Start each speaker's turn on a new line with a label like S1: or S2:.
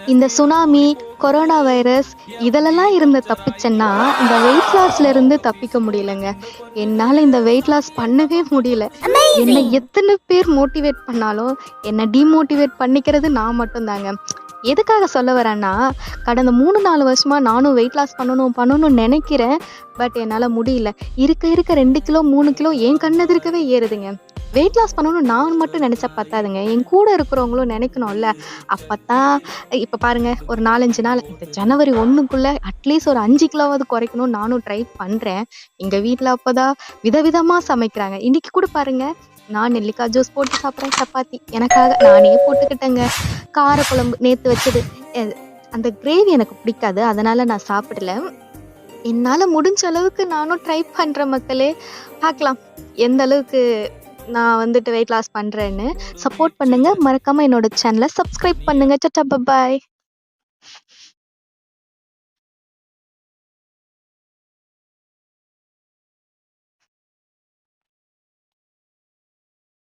S1: இந்த tsunami, corona virus இதெல்லாம் இருந்து தப்பிச்சேன்னா, இந்த வெயிட் லாஸ்ல இருந்து தப்பிக்க முடியலங்க. என்னால இந்த வெயிட் லாஸ் பண்ணவே முடியல. என்ன எத்தன பேர் மோட்டிவேட் பண்ணாலும், என்ன டிமோட்டிவேட் பண்ணிக்கிறது நான் மட்டும் தாங்க. எதுக்காக சொல்ல வரேன்னா, கடந்த 3, 4 வருஷமா நானும் வெயிட் லாஸ் பண்ணணும்னு நெனைக்கிறேன். பட் என்னால முடியல. இருக்க 2 கிலோ, 3 கிலோ என் கண்ணெதிர்க்கவே ஏறுதுங்க. வெயிட் லாஸ் பண்ணணும்னு நான் மட்டும் நெனச்சா பத்தாதுங்க. என் கூட இருக்கிறவங்களும் நெனைக்கணும்ல. அப்பத்தான் இப்ப பாருங்க ஒரு 4, 5 நாள் இந்த ஜனவரி 1க்குள்ள அட்லீஸ்ட் ஒரு 5 கிலோவாவது குறைக்கணும்னு நானும் ட்ரை பண்றேன். எங்க வீட்ல அப்பதான் விதவிதமா சமைக்கிறாங்க. இன்னைக்கு கூட பாருங்க, நான் நெல்லிக்காய் ஜூஸ் போட்டு சாப்பிடுறேன், சப்பாத்தி. எனக்காக நானே போட்டுக்கிட்டேங்க. காரக்குழம்பு நேத்து வச்சது. எ அந்த கிரேவி எனக்கு பிடிக்காது. அதனால நான் சாப்பிடல. என்னால முடிஞ்ச அளவுக்கு நானும் ட்ரை பண்றேன் மக்களே. பார்க்கலாம் எந்த அளவுக்கு நான் வந்துட்டு வெயிட் லாஸ் பண்றேன்னு. சப்போர்ட் பண்ணுங்க. மறக்காம என்னோட சேனல சப்ஸ்கிரைப் பண்ணுங்க. Tata, bye bye.